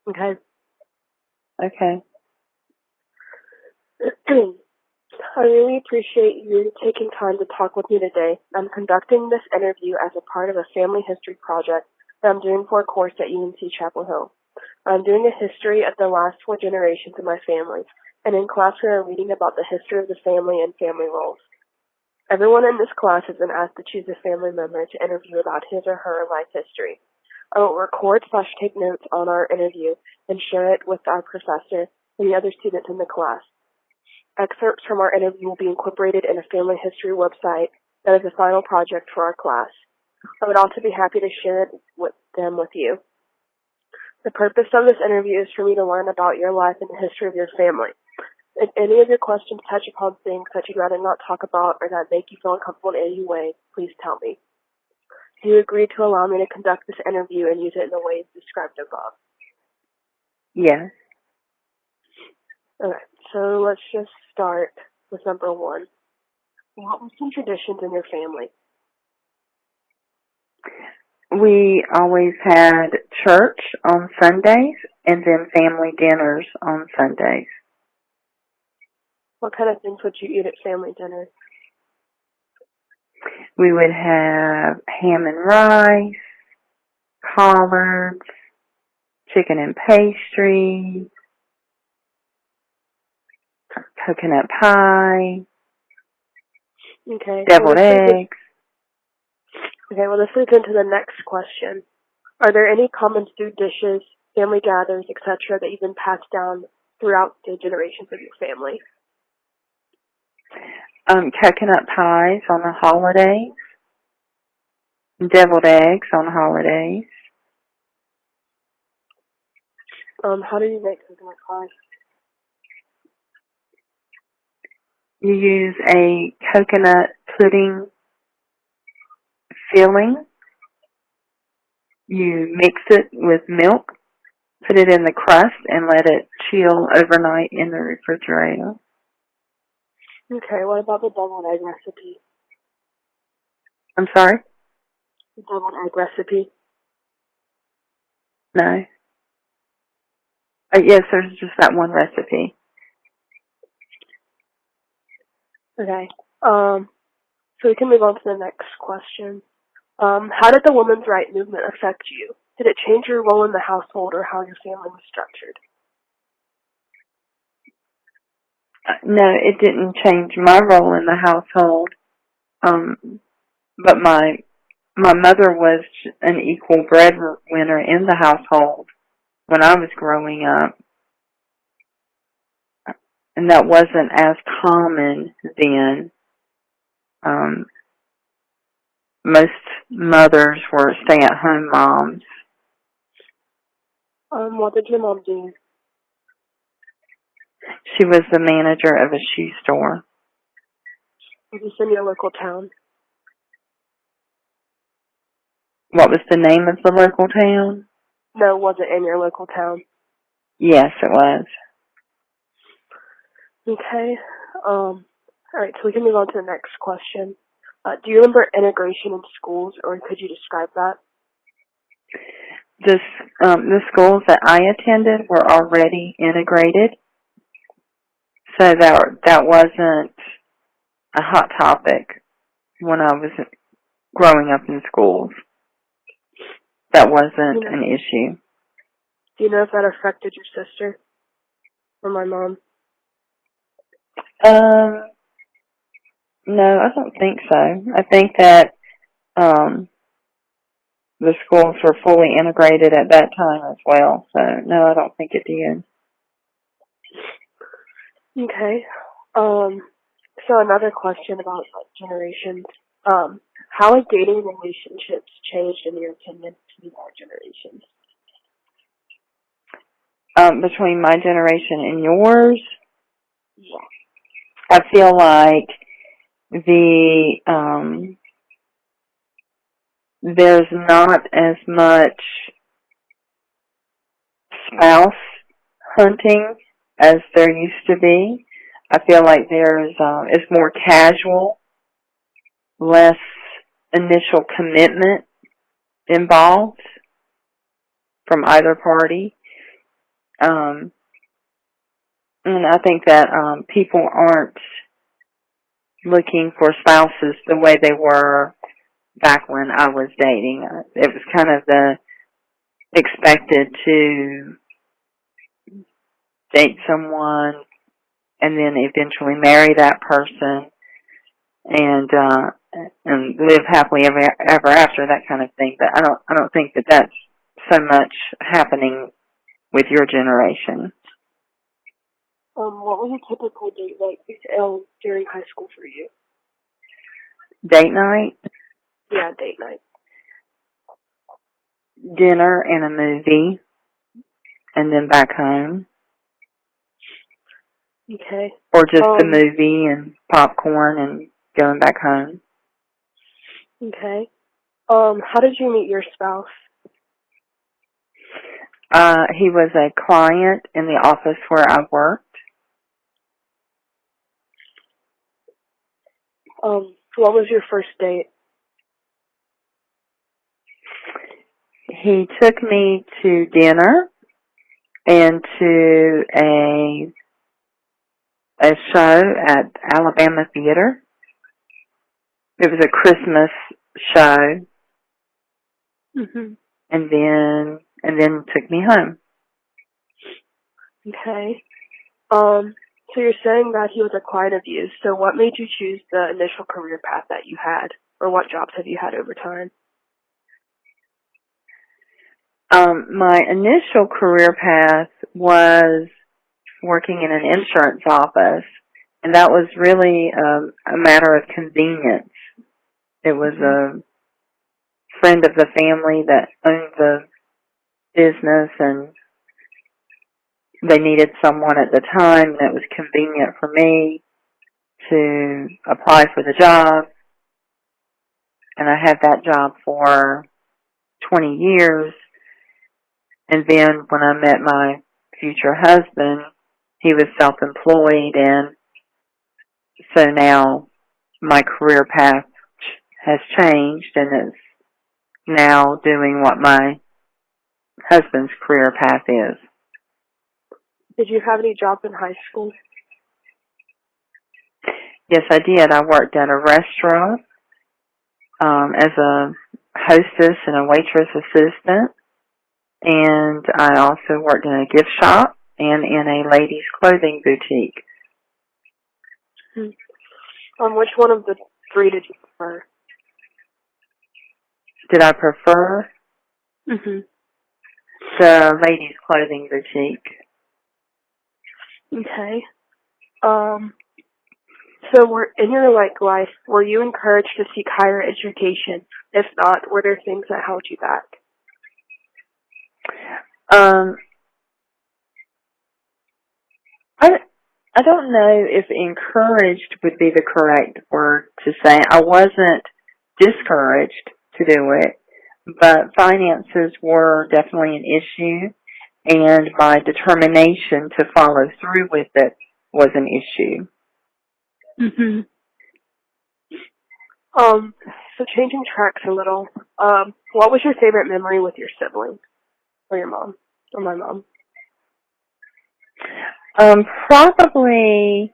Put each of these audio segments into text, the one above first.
Okay. Okay. I really appreciate you taking time to talk with me today. I'm conducting this interview as a part of a family history project that I'm doing for a course at UNC Chapel Hill. I'm doing a history of the last 4 generations of my family, and in class we are reading about the history of the family and family roles. Everyone in this class has been asked to choose a family member to interview about his or her life history. I will record/take notes on our interview and share it with our professor and the other students in the class. Excerpts from our interview will be incorporated in a family history website that is the final project for our class. I would also be happy to share it with you. The purpose of this interview is for me to learn about your life and the history of your family. If any of your questions touch upon things that you'd rather not talk about or that make you feel uncomfortable in any way, please tell me. Do you agree to allow me to conduct this interview and use it in the ways described above? Yes. Okay, so let's just start with number 1. What were some traditions in your family? We always had church on Sundays and then family dinners on Sundays. What kind of things would you eat at family dinner? We would have ham and rice, collards, chicken and pastry, coconut pie, Okay. deviled eggs. Okay, well, this leads into the next question. Are there any common food dishes, family gatherings, etc., that you've been passed down throughout the generations of your family? Coconut pies on the holidays, deviled eggs on holidays. How do you make coconut pie? You use a coconut pudding filling. You mix it with milk, put it in the crust, and let it chill overnight in the refrigerator. Okay, what about the deviled egg recipe? I'm sorry? The deviled egg recipe? No. Yes, there's just that one recipe. Okay. So we can move on to the next question. How did the women's right movement affect you? Did it change your role in the household or how your family was structured? No, it didn't change my role in the household. But my mother was an equal breadwinner in the household when I was growing up. And that wasn't as common then. Most mothers were stay-at-home moms. What did your mom do? She was the manager of a shoe store. Was this in your local town? What was the name of the local town? No, was it in your local town? Yes, it was. Okay. Alright, so we can move on to the next question. Do you remember integration in schools, or could you describe that? The schools that I attended were already integrated, so that wasn't a hot topic when I was growing up in schools. That wasn't an issue. Do you know if that affected your sister or my mom? No, I don't think so. I think that the schools were fully integrated at that time as well. So, no, I don't think it did. Okay. So another question about generations. How have dating relationships changed, in your opinion, between our generations? Between my generation and yours, Yeah. I feel like there's not as much spouse hunting as there used to be. I feel like it's more casual, less initial commitment involved from either party. And I think that people aren't looking for spouses the way they were back when I was dating. It was kind of the expected to date someone and then eventually marry that person and live happily ever after, that kind of thing. But I don't think that that's so much happening with your generation. What was a typical date like during high school for you? Date night? Yeah, date night. Dinner and a movie, and then back home. Okay. Or just the movie and popcorn and going back home. Okay. How did you meet your spouse? He was a client in the office where I worked. What was your first date? He took me to dinner and to a show at Alabama Theater. It was a Christmas show. Mhm. And then took me home. Okay. So you're saying that he was a client of you. So what made you choose the initial career path that you had, or what jobs have you had over time? My initial career path was working in an insurance office, and that was really a matter of convenience. It was a friend of the family that owned the business, and they needed someone at the time, and it was convenient for me to apply for the job. And I had that job for 20 years. And then when I met my future husband, he was self-employed, and so now my career path has changed and is now doing what my husband's career path is. Did you have any jobs in high school? Yes, I did. I worked at a restaurant as a hostess and a waitress assistant, and I also worked in a gift shop and in a ladies' clothing boutique. Which one of the three did you prefer? Did I prefer the ladies' clothing boutique? Okay. So in your life, were you encouraged to seek higher education? If not, were there things that held you back? I don't know if encouraged would be the correct word to say. I wasn't discouraged to do it, but finances were definitely an issue, and my determination to follow through with it was an issue. So changing tracks a little, what was your favorite memory with your sibling? Or your mom? Or my mom? Probably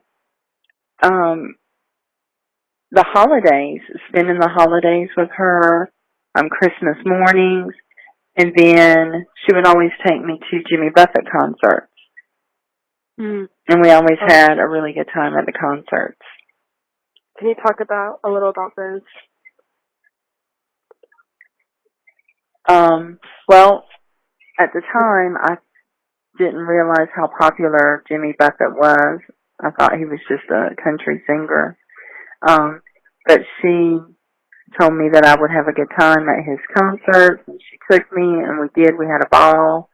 the holidays, spending the holidays with her, Christmas mornings, and then she would always take me to Jimmy Buffett concerts. And we always had a really good time at the concerts. Can you talk a little about those? Well, at the time, I didn't realize how popular Jimmy Buffett was. I thought he was just a country singer. But she told me that I would have a good time at his concerts, and she took me, and we did. We had a ball,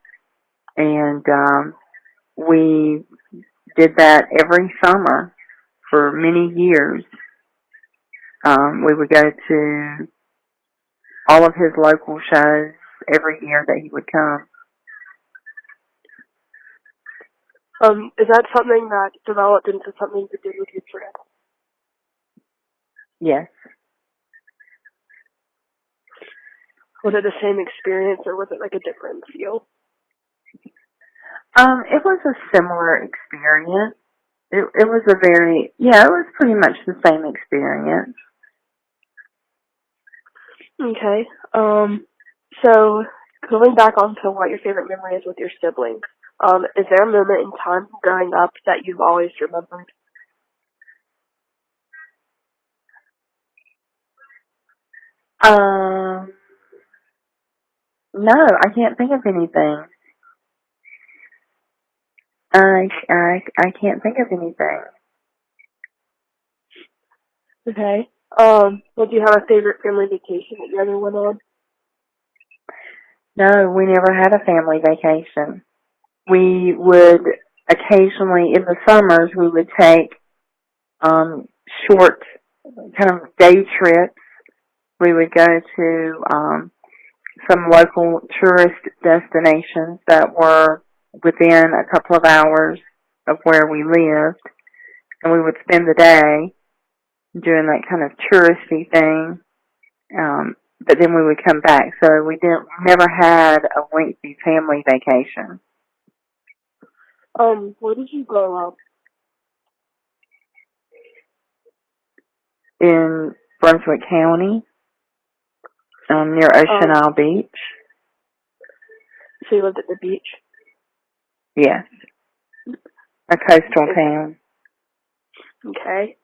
and we did that every summer for many years. We would go to all of his local shows every year that he would come. Is that something that developed into something to do with your friend? Yes. Was it the same experience, or was it like a different feel? It was a similar experience. It was it was pretty much the same experience. Okay. So going back onto what your favorite memory is with your siblings, is there a moment in time growing up that you've always remembered? No, I can't think of anything. I can't think of anything. Okay. Well, do you have a favorite family vacation that you ever went on? No, we never had a family vacation. We would occasionally, in the summers, we would take short kind of day trips. We would go to some local tourist destinations that were within a couple of hours of where we lived, and we would spend the day doing that kind of touristy thing. But then we would come back, so we never had a lengthy family vacation. Where did you grow up? In Brunswick County, near Ocean Isle Beach. So you lived at the beach? Yes. A coastal town. Okay.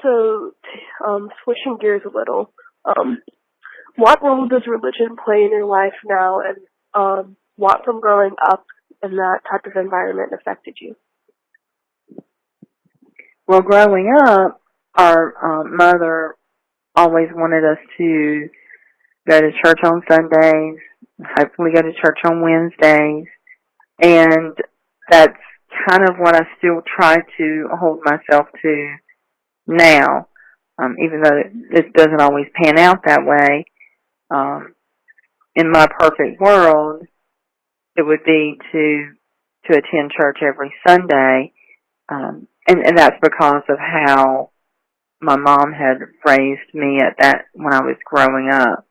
So, switching gears a little, what role does religion play in your life now, and what from growing up in that type of environment affected you? Well, growing up, our mother always wanted us to go to church on Sundays, hopefully go to church on Wednesdays, and that's kind of what I still try to hold myself to now, even though it doesn't always pan out that way. In my perfect world, it would be to attend church every Sunday, and that's because of how my mom had raised me at that when I was growing up.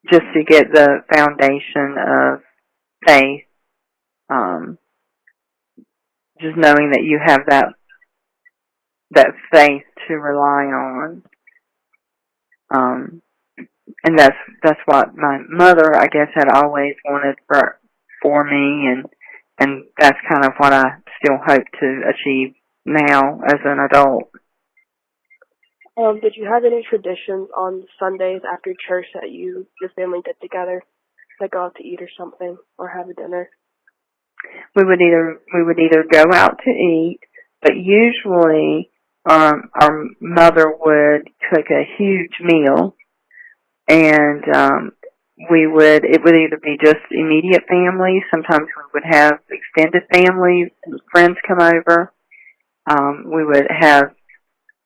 Just to get the foundation of faith, just knowing that you have that faith to rely on. And that's what my mother, I guess, had always wanted for me, and that's kind of what I still hope to achieve now as an adult. Did you have any traditions on Sundays after church that your family did together? Like go out to eat or something, or have a dinner? We would either go out to eat, but usually our mother would cook a huge meal, and it would either be just immediate family. Sometimes we would have extended family and friends come over. We would have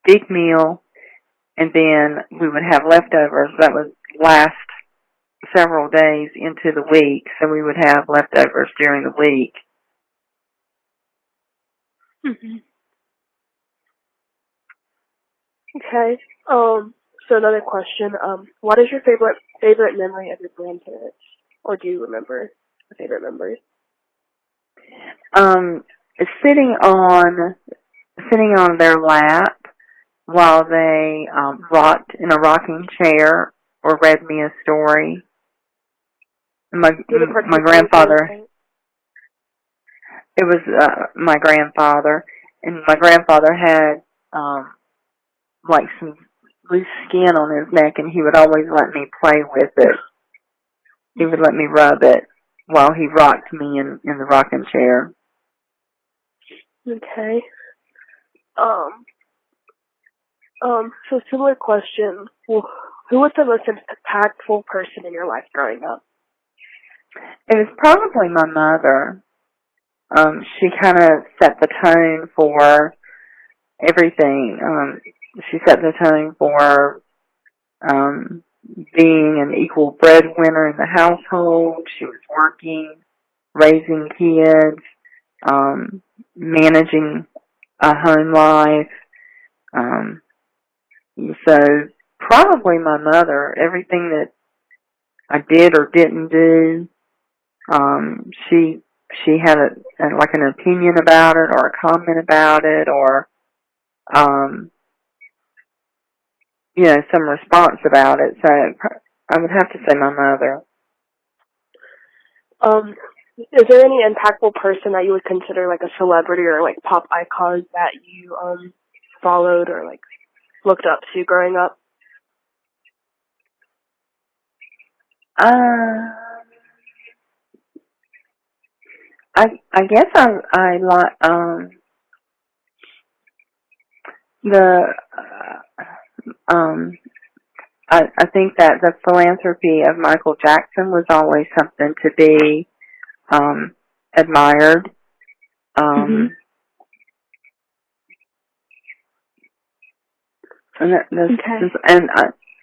big meal, and then we would have leftovers that would last several days into the week, so we would have leftovers during the week. Mm-hmm. Okay. So another question. What is your favorite memory of your grandparents, or do you remember the favorite memories? Sitting on their lap while they rocked in a rocking chair or read me a story. My grandfather. It was my grandfather, and my grandfather had like some loose skin on his neck, and he would always let me play with it. He would let me rub it while he rocked me in the rocking chair. Okay. So similar question. Well, who was the most impactful person in your life growing up? It was probably my mother. She kind of set the tone for everything. She set the tone for being an equal breadwinner in the household. She was working, raising kids, managing a home life. So probably my mother. Everything that I did or didn't do, She had like an opinion about it or a comment about it or some response about it. So I would have to say my mother. Is there any impactful person that you would consider like a celebrity or like pop icon that you followed or like looked up to growing up? I guess I like the I think that the philanthropy of Michael Jackson was always something to be admired. And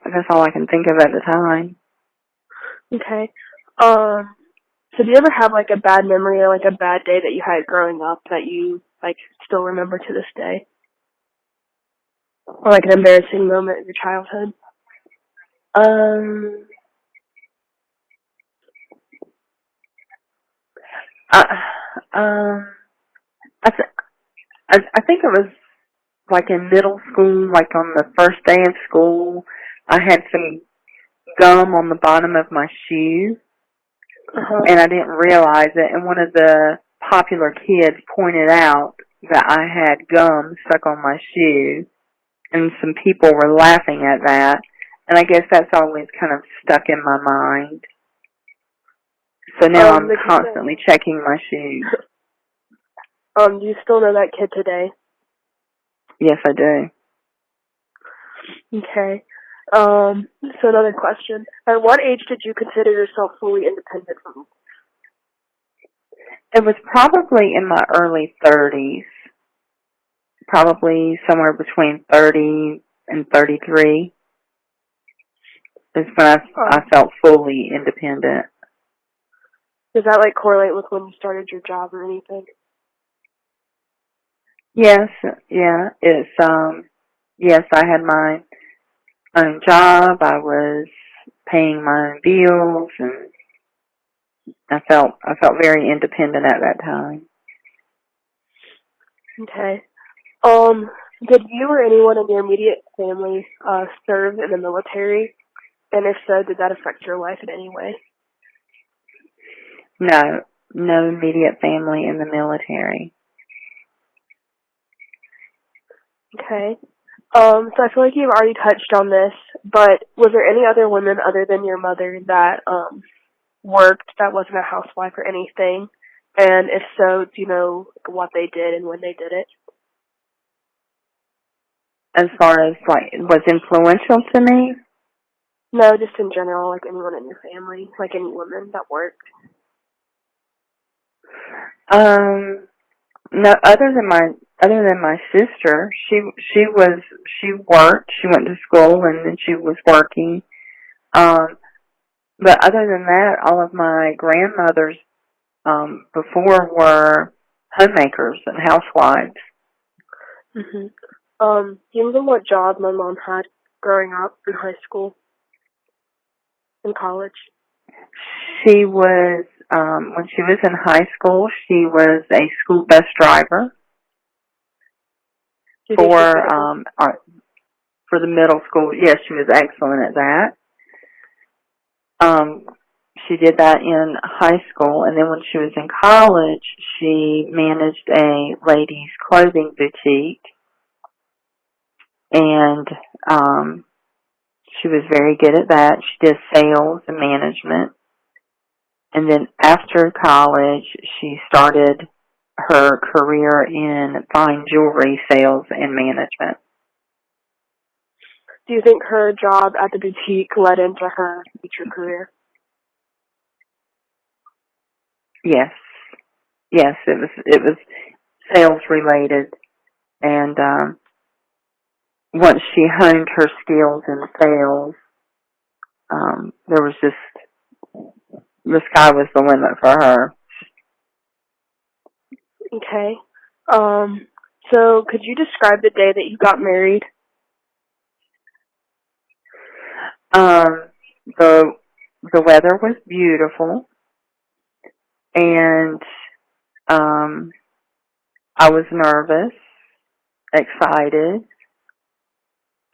that's all I can think of at the time. Okay. So do you ever have like a bad memory or like a bad day that you had growing up that you like still remember to this day? Or like an embarrassing moment in your childhood? I think it was like in middle school, like on the first day of school, I had some gum on the bottom of my shoe, and I didn't realize it, and one of the popular kids pointed out that I had gum stuck on my shoe, and some people were laughing at that, and I guess that's always kind of stuck in my mind. So now I'm constantly checking my shoes. Do you still know that kid today? Yes, I do. Okay. So another question. At what age did you consider yourself fully independent from? It was probably in my early 30s. Probably somewhere between 30 and 33 is when I felt fully independent. Does that like correlate with when you started your job or anything? Yes, yeah. Yes, I had my own job. I was paying my own bills, and I felt very independent at that time. Okay. Did you or anyone in your immediate family serve in the military? And if so, did that affect your life in any way? No immediate family in the military. Okay. So I feel like you've already touched on this, but was there any other women other than your mother that worked that wasn't a housewife or anything? And if so, do you know what they did and when they did it? As far as like was influential to me? No, just in general, like anyone in your family, like any woman that worked. No, other than my sister, she worked. She went to school and then she was working. But other than that, all of my grandmothers before were homemakers and housewives. Mhm. Do you remember what job my mom had growing up in high school, in college? She was when she was in high school, she was a school bus driver for the middle school. Yes, she was excellent at that. She did that in high school, and then when she was in college, she managed a ladies' clothing boutique, and she was very good at that. She did sales and management, and then after college, she started her career in fine jewelry sales and management. Do you think her job at the boutique led into her future career? Yes, it was sales related, and once she honed her skills in sales, there was just the sky was the limit for her. Okay. So could you describe the day that you got married? The weather was beautiful. And I was nervous, excited.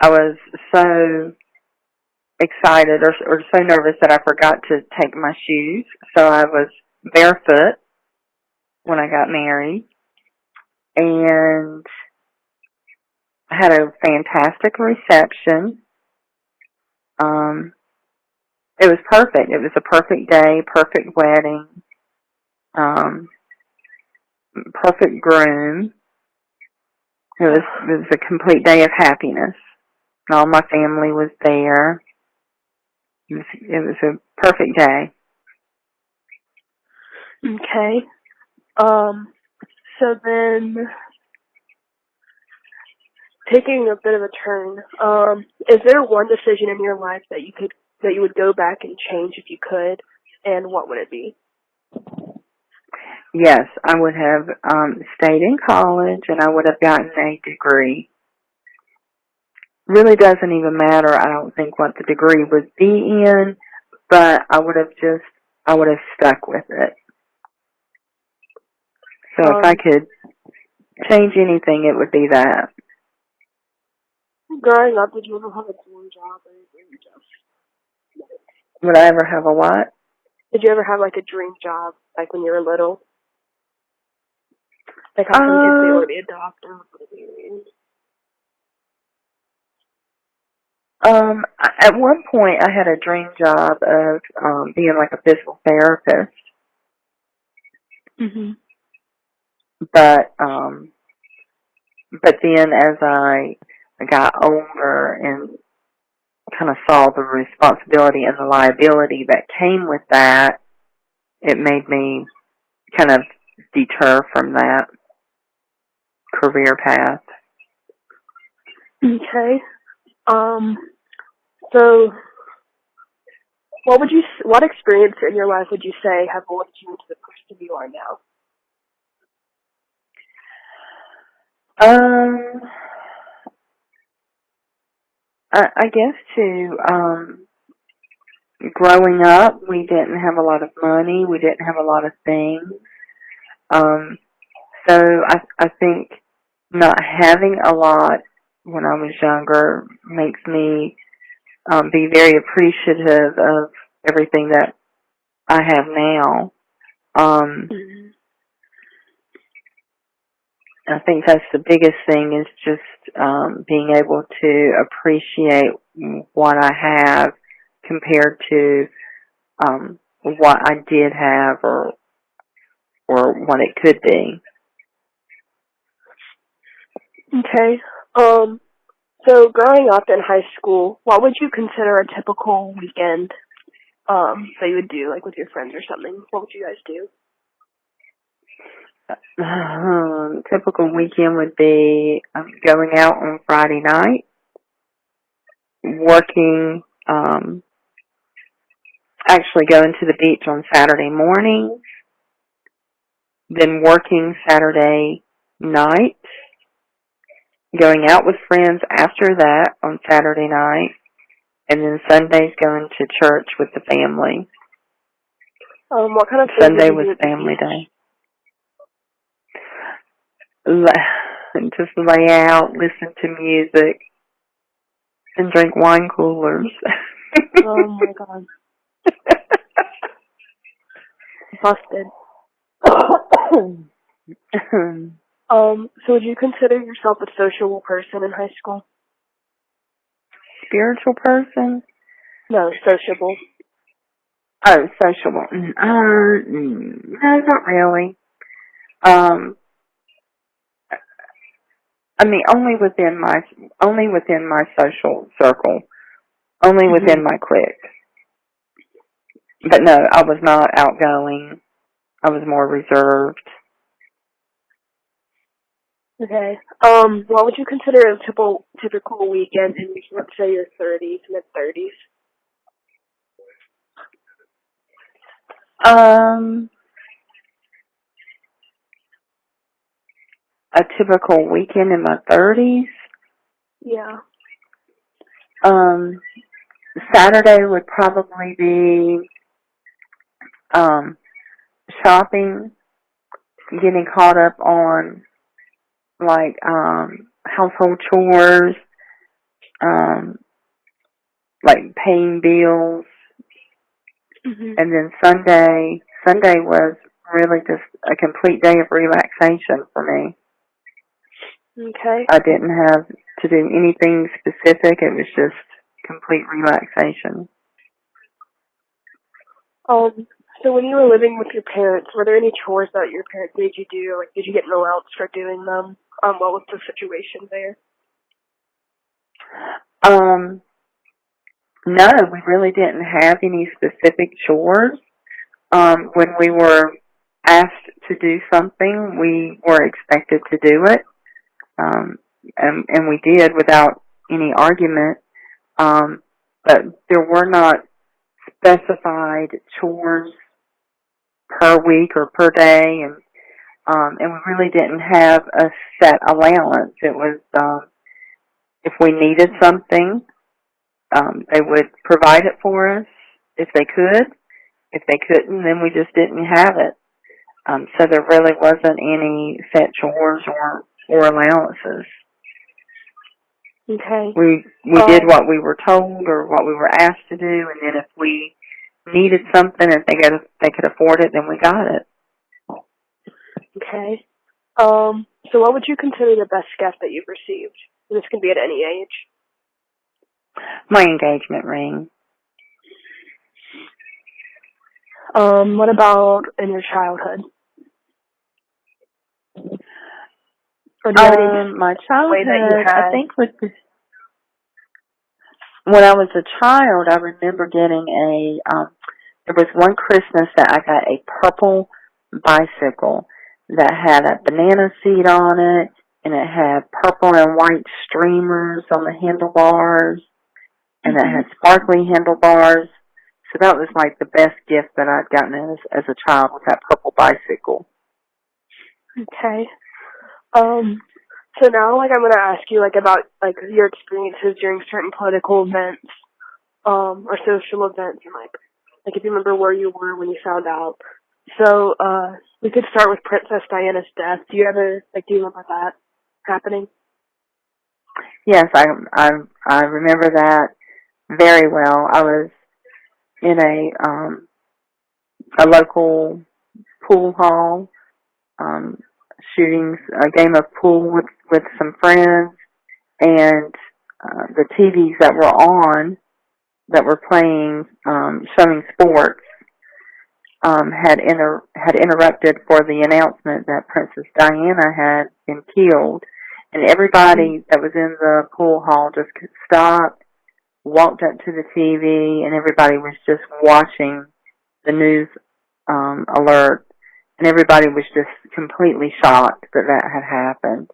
I was so excited or so nervous that I forgot to take my shoes. So I was barefoot when I got married. And I had a fantastic reception. It was perfect. It was a perfect day, perfect wedding, perfect groom. It was a complete day of happiness. All my family was there. It was a perfect day. Okay. So then, taking a bit of a turn, is there one decision in your life that you would go back and change if you could, and what would it be? Yes, I would have stayed in college, and I would have gotten a degree. Really doesn't even matter, I don't think, what the degree would be in, but I would have stuck with it. So if I could change anything, it would be that. Growing up, did you ever have a dream job or a dream job? Would I ever have a what? Did you ever have like a dream job, like when you were little? Like how some kids say, I want to be a doctor, I want to be At one point, I had a dream job of being like a physical therapist. Mhm. But then as I got older and kind of saw the responsibility and the liability that came with that, it made me kind of deter from that career path. Okay. So, what experience in your life would you say have molded you into the person you are now? I guess growing up, we didn't have a lot of money. We didn't have a lot of things. So I think not having a lot when I was younger makes me be very appreciative of everything that I have now. I think that's the biggest thing is just being able to appreciate what I have compared to what I did have or what it could be. Okay. So growing up in high school, what would you consider a typical weekend that you would do, like with your friends or something? What would you guys do? Typical weekend would be going out on Friday night, working, actually going to the beach on Saturday morning, then working Saturday night, going out with friends after that on Saturday night, and then Sundays going to church with the family. What kind of things Sunday would you was do family day. Just lay out, listen to music, and drink wine coolers. Oh my god. Busted. So would you consider yourself a sociable person in high school? Spiritual person? No, sociable. Oh, sociable. No, not really. I mean, only within my social circle, only within my clique. But no, I was not outgoing. I was more reserved. Okay. What would you consider a typical weekend in, let's say, your 30s, mid-30s? A typical weekend in my 30s. Yeah. Saturday would probably be shopping, getting caught up on, like, household chores, like paying bills. And then Sunday was really just a complete day of relaxation for me. Okay. I didn't have to do anything specific. It was just complete relaxation. So when you were living with your parents, were there any chores that your parents made you do? Like, did you get an allowance for doing them? What was the situation there? No, we really didn't have any specific chores. When we were asked to do something, we were expected to do it. And we did without any argument. But there were not specified chores per week or per day, and we really didn't have a set allowance. It was, if we needed something, they would provide it for us if they could. If they couldn't, then we just didn't have it. So there really wasn't any set chores or allowances. Okay. We did what we were told or what we were asked to do, and then if we needed something and they could afford it, then we got it. Okay. So what would you consider the best gift that you've received? And this can be at any age. My engagement ring. What about in your childhood? Or do you have any my childhood, that you had? I think when I was a child, I remember getting there was one Christmas that I got a purple bicycle that had a banana seat on it, and it had purple and white streamers on the handlebars, and it had sparkly handlebars. So that was like the best gift that I'd gotten as a child, was that purple bicycle. Okay. So now, like, I'm going to ask you, like, about, like, your experiences during certain political events, or social events, and, like, if you remember where you were when you found out. So, we could start with Princess Diana's death. Do you remember that happening? Yes, I remember that very well. I was in a local pool hall, shooting a game of pool with some friends, and the TVs that were on, that were playing, showing sports, had interrupted for the announcement that Princess Diana had been killed, and everybody that was in the pool hall just stopped, walked up to the TV, and everybody was just watching the news alert, and everybody was just completely shocked that had happened.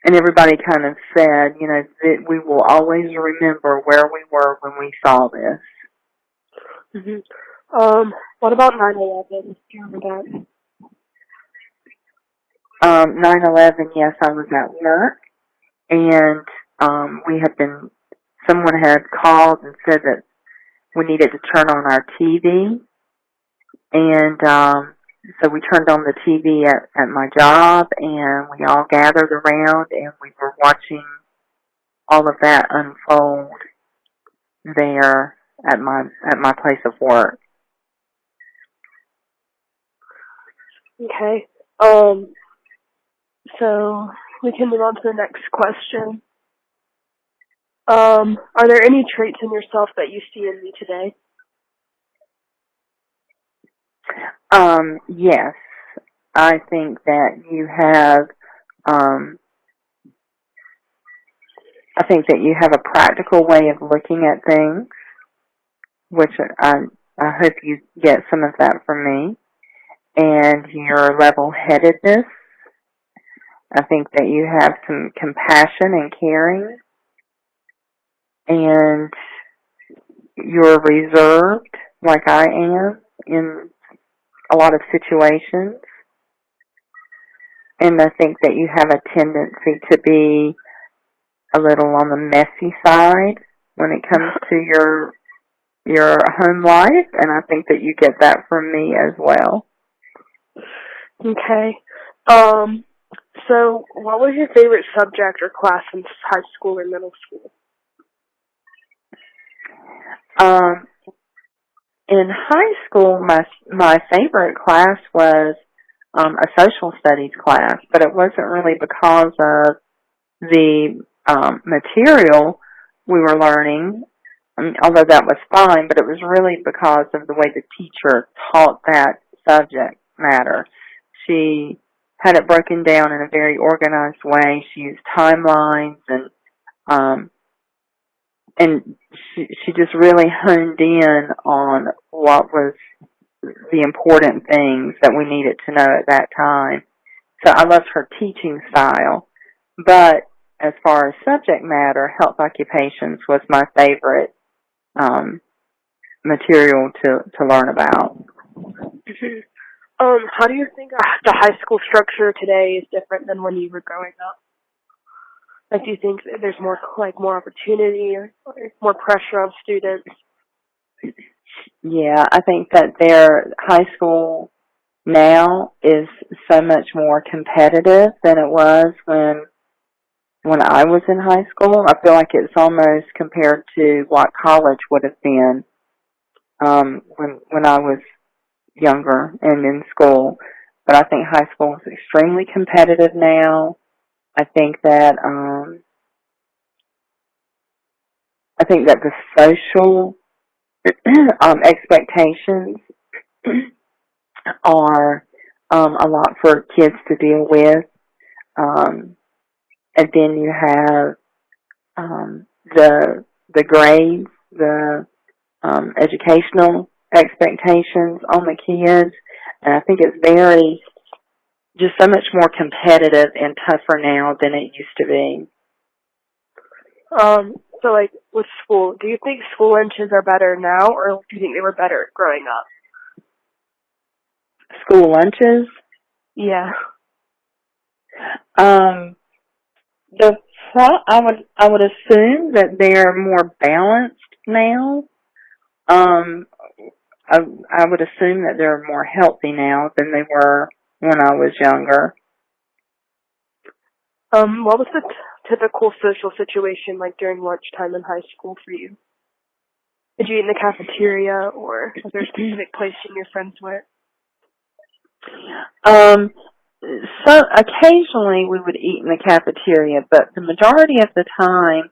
And everybody kind of said, that we will always remember where we were when we saw this. What about 9/11? Do you remember that? 9/11, yes, I was at work, and someone had called and said that we needed to turn on our TV, and so we turned on the TV at my job, and we all gathered around, and we were watching all of that unfold there at my place of work. Okay. So we can move on to the next question. Are there any traits in yourself that you see in me today? Yes. I think that you have, a practical way of looking at things, which I hope you get some of that from me, and your level-headedness. I think that you have some compassion and caring, and you're reserved, like I am, in a lot of situations. And I think that you have a tendency to be a little on the messy side when it comes to your your home life, and I think that you get that from me as well. Okay. So what was your favorite subject or class in high school or middle school? In high school, my favorite class was a social studies class, but it wasn't really because of the material we were learning. I mean, although that was fine, but it was really because of the way the teacher taught that subject matter. She had it broken down in a very organized way. She used timelines and she just really honed in on what was the important things that we needed to know at that time. So I loved her teaching style. But as far as subject matter, health occupations was my favorite material to learn about. Mm-hmm. How do you think the high school structure today is different than when you were growing up? Like, do you think that there's more opportunity or more pressure on students? Yeah, I think that their high school now is so much more competitive than it was when I was in high school. I feel like it's almost compared to what college would have been when I was younger and in school. But I think high school is extremely competitive now. I think that the social expectations are a lot for kids to deal with. And then you have the grades, the educational expectations on the kids, and I think it's just so much more competitive and tougher now than it used to be. So like with school, do you think school lunches are better now, or do you think they were better growing up? School lunches? Yeah. I would assume that they're more balanced now. I would assume that they're more healthy now than they were when I was younger. What was the typical social situation like during lunchtime in high school for you? Did you eat in the cafeteria, or was there a specific place you and your friends went? So occasionally we would eat in the cafeteria, but the majority of the time,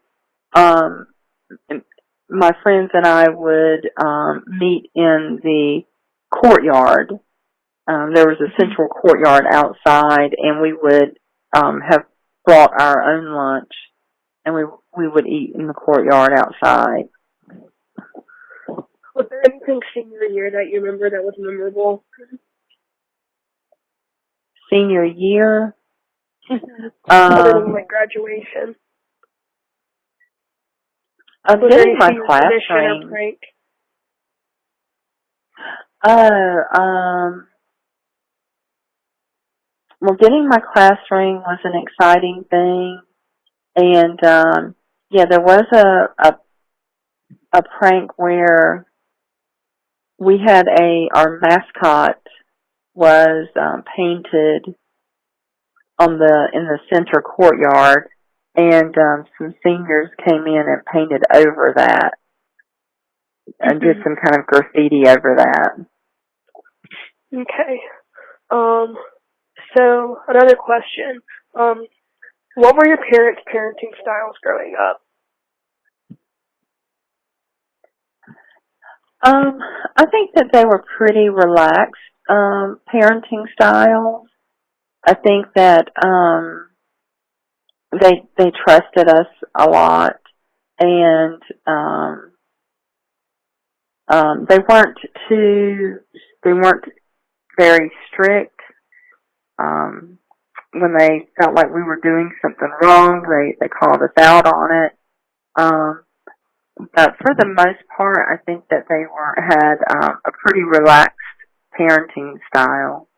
my friends and I would meet in the courtyard. There was a central courtyard outside, and we would have brought our own lunch, and we would eat in the courtyard outside. Was there anything senior year that you remember that was memorable? Senior year? Other than like graduation? Was getting my class ring. Prank? Well, getting my class ring was an exciting thing, and yeah, there was a prank where we had our mascot was painted in the center courtyard, and some seniors came in and painted over that and did some kind of graffiti over that. Okay. So another question. What were your parents' parenting styles growing up? I think that they were pretty relaxed parenting styles. I think that they trusted us a lot, and they weren't very strict. When they felt like we were doing something wrong, they called us out on it. But for the most part, I think that they had a pretty relaxed parenting style.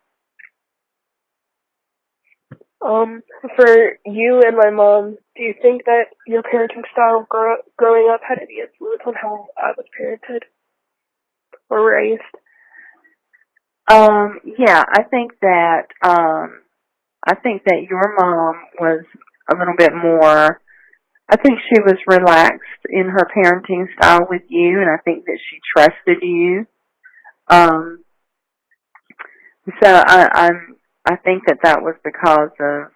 For you and my mom, do you think that your parenting style growing up had any influence on how I was parented? were raised? Yeah, I think that your mom was a little bit more, I think she was relaxed in her parenting style with you, and I think that she trusted you. So I think that was because of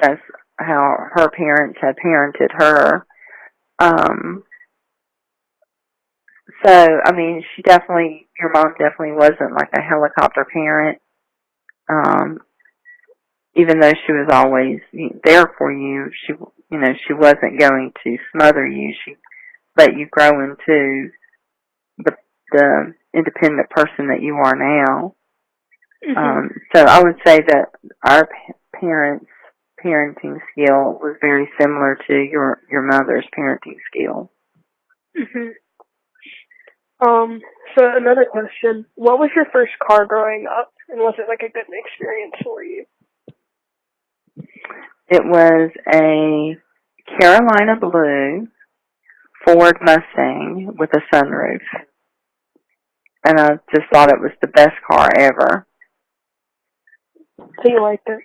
that's how her parents had parented her. So I mean, your mom definitely wasn't like a helicopter parent. Even though she was always there for you, she wasn't going to smother you. She let you grow into the independent person that you are now. Mm-hmm. So I would say that our parents' parenting skill was very similar to your mother's parenting skill. Mm-hmm. So another question. What was your first car growing up, and was it like a good experience for you? It was a Carolina Blue Ford Mustang with a sunroof. And I just thought it was the best car ever. So you liked it?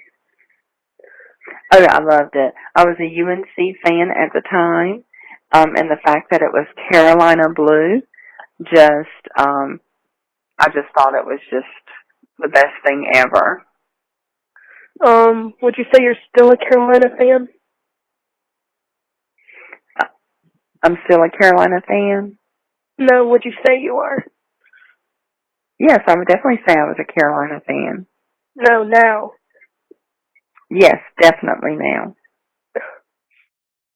Oh, yeah, I loved it. I was a UNC fan at the time, and the fact that it was Carolina Blue, I just thought it was just the best thing ever. Would you say you're still a Carolina fan? I'm still a Carolina fan. No, would you say you are? Yes, I would definitely say I was a Carolina fan. No, now. Yes, definitely now.